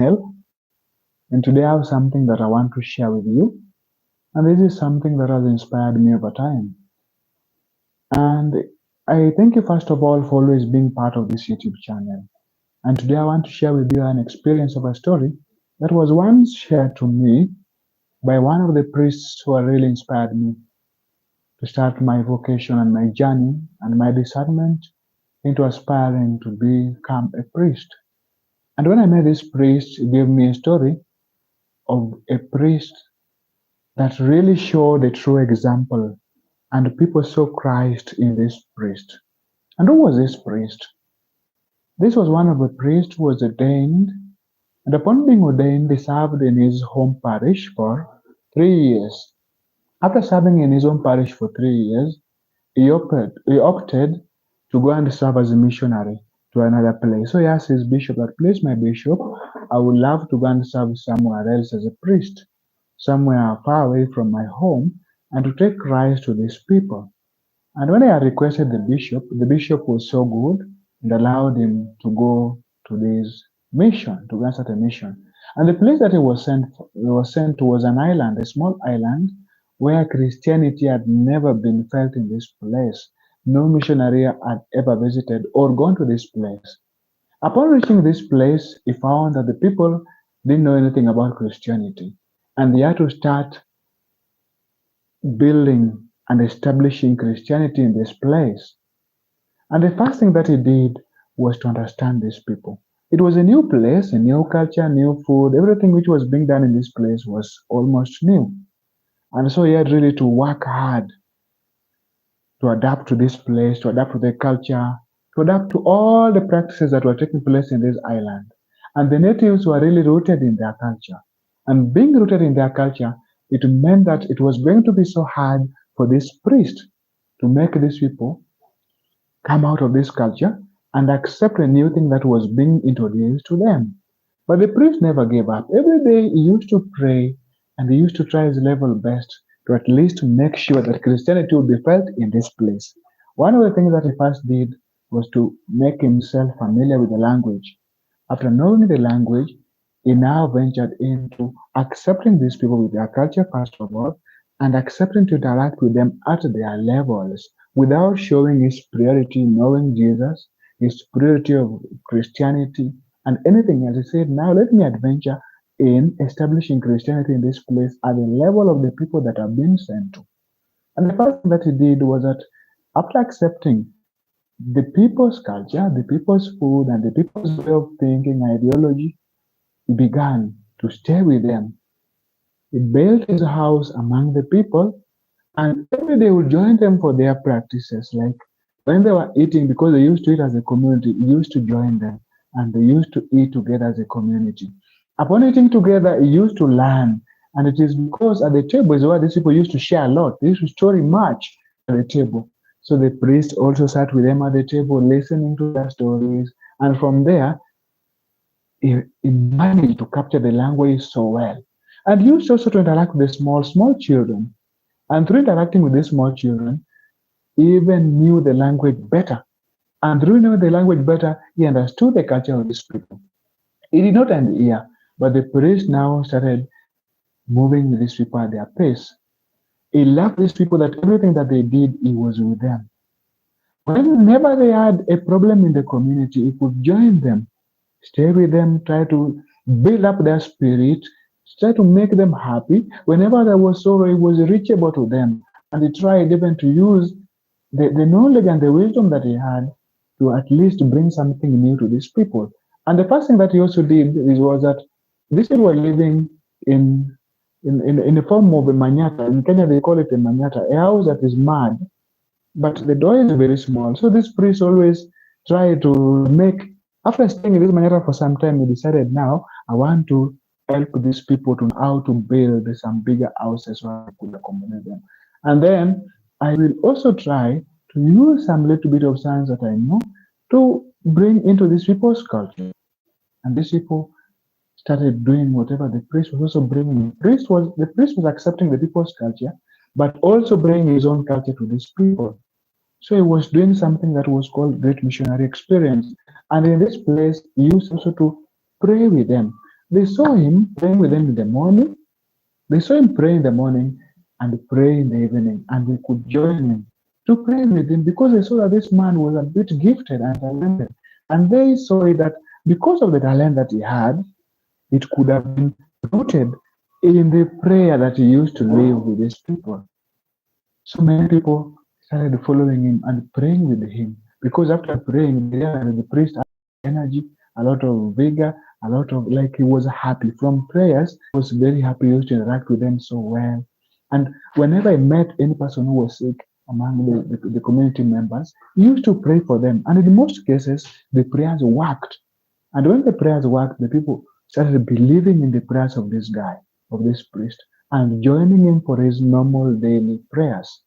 and today I have something that I want to share with you. And this is something that has inspired me over time. And I thank you, first of all, for always being part of this YouTube channel. And today I want to share with you an experience of a story that was once shared to me by one of the priests who really inspired me to start my vocation and my journey and my discernment into aspiring to become a priest. And when I met this priest, he gave me a story of a priest that really showed a true example, and people saw Christ in this priest. And who was this priest? This was one of the priests who was ordained, and upon being ordained, he served in his home parish for 3 years. After serving in his home parish for 3 years, he opted to go and serve as a missionary to another place. So he asked his bishop that, please, my bishop, I would love to go and serve somewhere else as a priest, somewhere far away from my home, and to take Christ to these people. And when I had requested the bishop was so good and allowed him to go to this mission, to go and start a mission. And the place that he was sent to was an island, a small island, where Christianity had never been felt in this place. No missionary had ever visited or gone to this place. Upon reaching this place, he found that the people didn't know anything about Christianity, and they had to start building and establishing Christianity in this place. And the first thing that he did was to understand these people. It was a new place, a new culture, new food. Everything which was being done in this place was almost new. And so he had really to work hard to adapt to this place, to adapt to the culture, to adapt to all the practices that were taking place in this island. And the natives were really rooted in their culture. And being rooted in their culture, it meant that it was going to be so hard for this priest to make these people come out of this culture and accept a new thing that was being introduced to them. But the priest never gave up. Every day he used to pray and he used to try his level best to at least make sure that Christianity would be felt in this place. One of the things that he first did was to make himself familiar with the language. After knowing the language, he now ventured into accepting these people with their culture, first of all, and accepting to interact with them at their levels without showing his superiority, knowing Jesus, his superiority of Christianity, and anything else. He said, now let me adventure in establishing Christianity in this place at the level of the people that have been sent to. And the first thing that he did was that after accepting the people's culture, the people's food, and the people's way of thinking, ideology, he began to stay with them. He built his house among the people, and every day would join them for their practices. Like when they were eating, because they used to eat as a community, he used to join them and they used to eat together as a community. Upon eating together, he used to learn. And it is because at the table is where these people used to share a lot. They used to story much at the table. So the priest also sat with them at the table, listening to their stories. And from there, he managed to capture the language so well. And he used also to interact with the small children. And through interacting with these small children, he even knew the language better. And through knowing the language better, he understood the culture of these people. He did not end here, but the priest now started moving with these people at their pace. He loved these people that everything that they did, he was with them. Whenever they had a problem in the community, he could join them, stay with them, try to build up their spirit, try to make them happy. Whenever there was sorrow, he was reachable to them. And he tried even to use the knowledge and the wisdom that he had to at least bring something new to these people. And the first thing that he also did was that these people were living in in the form of a manyata. In Kenya, they call it a manyata, a house that is mud, but the door is very small. So this priest always tried to make, after staying in this manyata for some time, he decided now, I want to help these people to know how to build some bigger houses where I could accommodate them. And then I will also try to use some little bit of science that I know to bring into these people's culture. And these people started doing whatever the priest was also bringing. The priest was accepting the people's culture, but also bringing his own culture to these people. So he was doing something that was called Great Missionary Experience. And in this place, he used also to pray with them. They saw him praying with them in the morning. They saw him pray in the morning and pray in the evening, and they could join him to pray with him because they saw that this man was a bit gifted and talented. And they saw it that because of the talent that he had, it could have been rooted in the prayer that he used to live with these people. So many people started following him and praying with him because after praying, they realized the priest had energy, a lot of vigor, a lot of like he was happy from prayers. He was very happy. He used to interact with them so well. And whenever I met any person who was sick among the community members, he used to pray for them. And in most cases, the prayers worked. And when the prayers worked, the people started believing in the prayers of this guy, of this priest, and joining him for his normal daily prayers.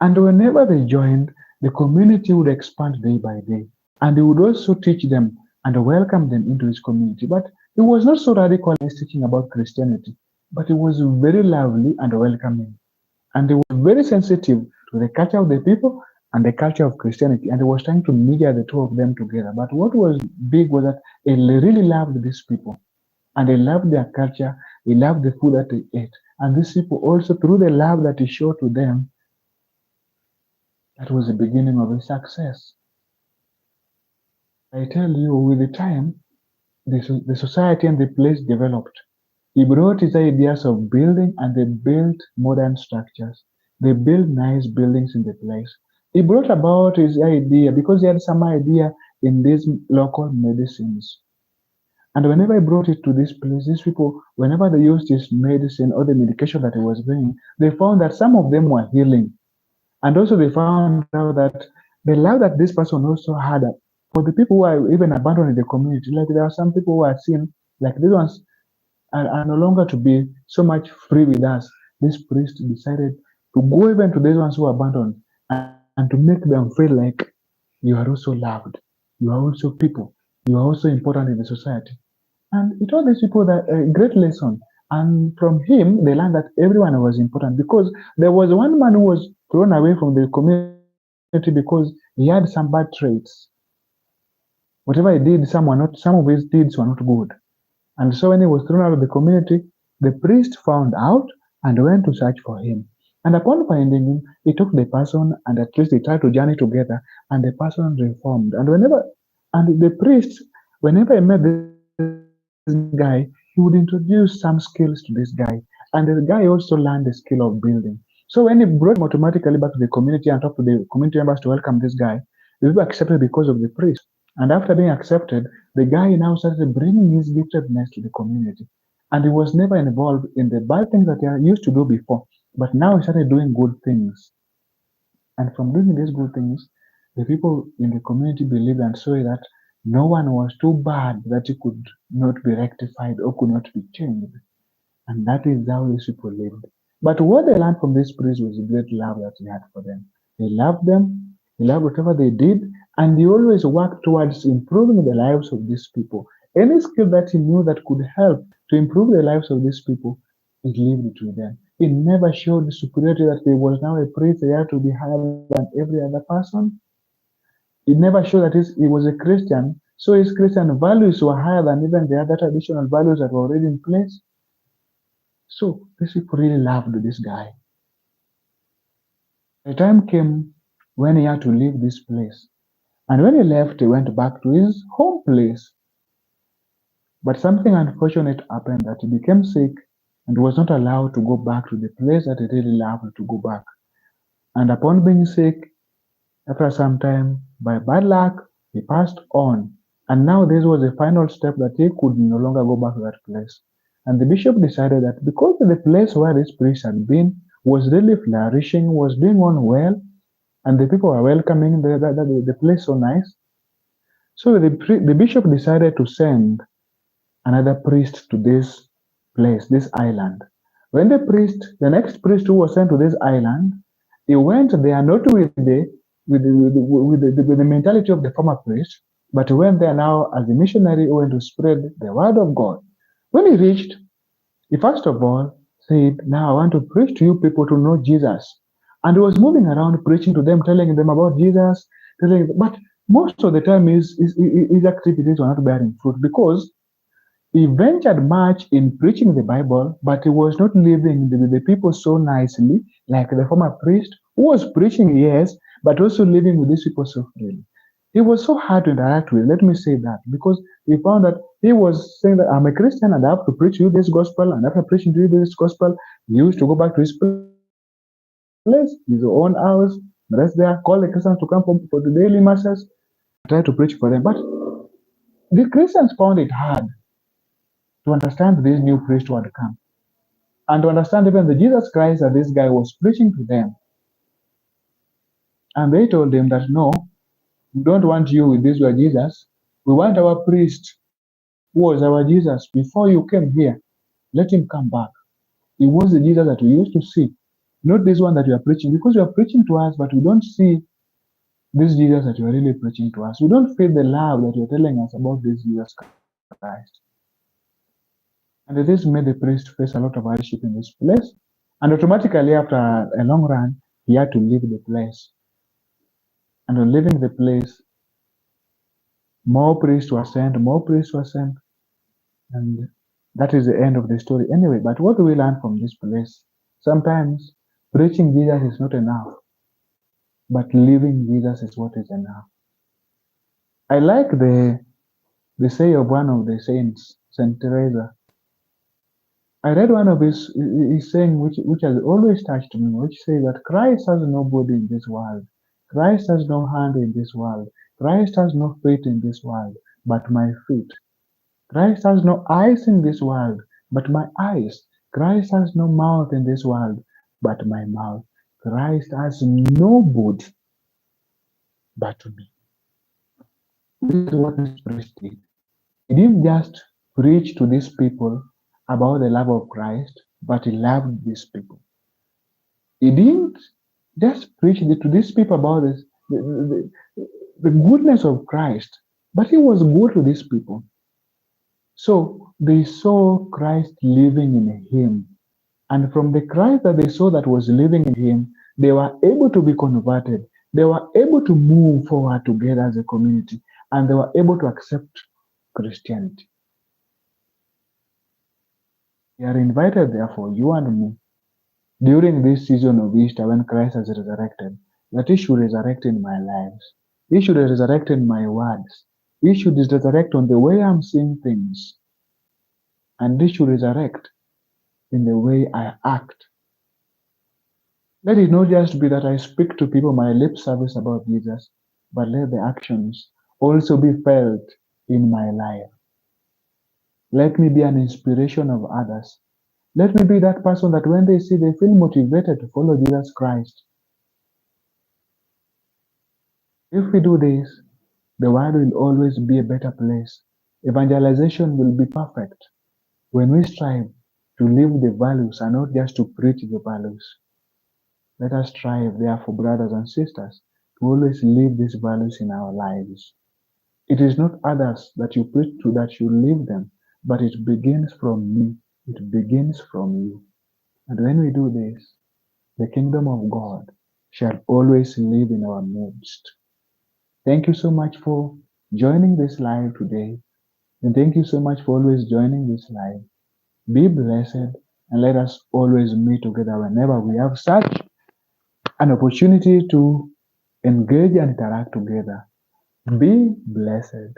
And whenever they joined, the community would expand day by day. And he would also teach them and welcome them into his community. But he was not so radical as teaching about Christianity, but he was very lovely and welcoming. And he was very sensitive to the culture of the people and the culture of Christianity. And he was trying to measure the two of them together. But what was big was that he really loved these people. And he loved their culture. He loved the food that they ate. And these people also, through the love that he showed to them, that was the beginning of his success. I tell you, with the time, the society and the place developed. He brought his ideas of building and they built modern structures. They built nice buildings in the place. He brought about his idea because he had some idea in these local medicines. And whenever he brought it to this place, these people, whenever they used his medicine or the medication that he was bringing, they found that some of them were healing. And also they found out that the love that this person also had for the people who are even abandoned in the community, like there are some people who are seen, like these ones are no longer to be so much free with us. This priest decided to go even to these ones who are abandoned and to make them feel like you are also loved, you are also people, you are also important in the society. And he taught these people that a great lesson. And from him, they learned that everyone was important because there was one man who was thrown away from the community because he had some bad traits. Whatever he did, some of his deeds were not good. And so when he was thrown out of the community, the priest found out and went to search for him. And upon finding him, he took the person and at least they tried to journey together, and the person reformed. And the priest, whenever he met this guy, he would introduce some skills to this guy. And the guy also learned the skill of building. So when he brought him automatically back to the community and talked to the community members to welcome this guy, the people accepted because of the priest. And after being accepted, the guy now started bringing his giftedness to the community. And he was never involved in the bad things that he used to do before. But now he started doing good things. And from doing these good things, the people in the community believed and saw that no one was too bad that he could not be rectified or could not be changed. And that is how these people lived. But what they learned from this priest was the great love that he had for them, he loved whatever they did, and he always worked towards improving the lives of these people. Any skill that he knew that could help to improve the lives of these people, he lived it with them. He never showed the superiority that he was now a priest, he had to be higher than every other person. He never showed that he was a Christian, so his Christian values were higher than even the other traditional values that were already in place. So these people really loved this guy. The time came when he had to leave this place. And when he left, he went back to his home place. But something unfortunate happened that he became sick and was not allowed to go back to the place that he really loved to go back. And upon being sick, after some time, by bad luck, he passed on. And now this was the final step that he could no longer go back to that place. And the bishop decided that because the place where this priest had been was really flourishing, was doing on well, and the people were welcoming the place so nice. So the bishop decided to send another priest to this place, this island. When the next priest who was sent to this island, he went there not with the mentality of the former priest, but he went there now as a missionary who went to spread the word of God. When he reached, he first of all said, "Now I want to preach to you people to know Jesus." And he was moving around preaching to them, telling them about Jesus, but most of the time his activities were not bearing fruit because He ventured much in preaching the Bible, but he was not living with the people so nicely like the former priest who was preaching, yes, but also living with these people so freely. He was so hard to interact with, let me say that, because we found that he was saying that I'm a Christian and I have to preach you this gospel, and after preaching to you this gospel, he used to go back to his place, his own house, rest there, call the Christians to come for the daily masses, and try to preach for them. But the Christians found it hard to understand this new priest who had come, and to understand even the Jesus Christ that this guy was preaching to them. And they told him that no, we don't want you with this your Jesus. We want our priest who was our Jesus before you came here. Let him come back. He was the Jesus that we used to see, not this one that you are preaching, because you are preaching to us, but we don't see this Jesus that you are really preaching to us. We don't feel the love that you're telling us about this Jesus Christ. And this made the priest face a lot of hardship in this place. And automatically, after a long run, he had to leave the place. And on leaving the place, more priests were sent, more priests were sent. And that is the end of the story. Anyway, but what do we learn from this place? Sometimes preaching Jesus is not enough, but living Jesus is what is enough. I like the say of one of the saints, Saint Teresa. I read one of his saying, which has always touched me, which says that Christ has no body in this world, Christ has no hand in this world, Christ has no feet in this world, but my feet. Christ has no eyes in this world, but my eyes. Christ has no mouth in this world, but my mouth. Christ has no body but me. This is what this priest did. He didn't just preach to these people about the love of Christ, but he loved these people. He didn't just preach to these people about the goodness of Christ, but he was good to these people. So they saw Christ living in him. And from the Christ that they saw that was living in him, they were able to be converted. They were able to move forward together as a community. And they were able to accept Christianity. We are invited, therefore, you and me, during this season of Easter when Christ has resurrected, that He should resurrect in my lives. He should resurrect in my words. He should resurrect on the way I'm seeing things. And He should resurrect in the way I act. Let it not just be that I speak to people my lip service about Jesus, but let the actions also be felt in my life. Let me be an inspiration of others. Let me be that person that when they see, they feel motivated to follow Jesus Christ. If we do this, the world will always be a better place. Evangelization will be perfect when we strive to live the values and not just to preach the values. Let us strive, therefore, brothers and sisters, to always live these values in our lives. It is not others that you preach to that you live them, but it begins from me. It begins from you. And when we do this, the kingdom of God shall always live in our midst. Thank you so much for joining this live today. And thank you so much for always joining this live. Be blessed and let us always meet together whenever we have such an opportunity to engage and interact together. Be blessed.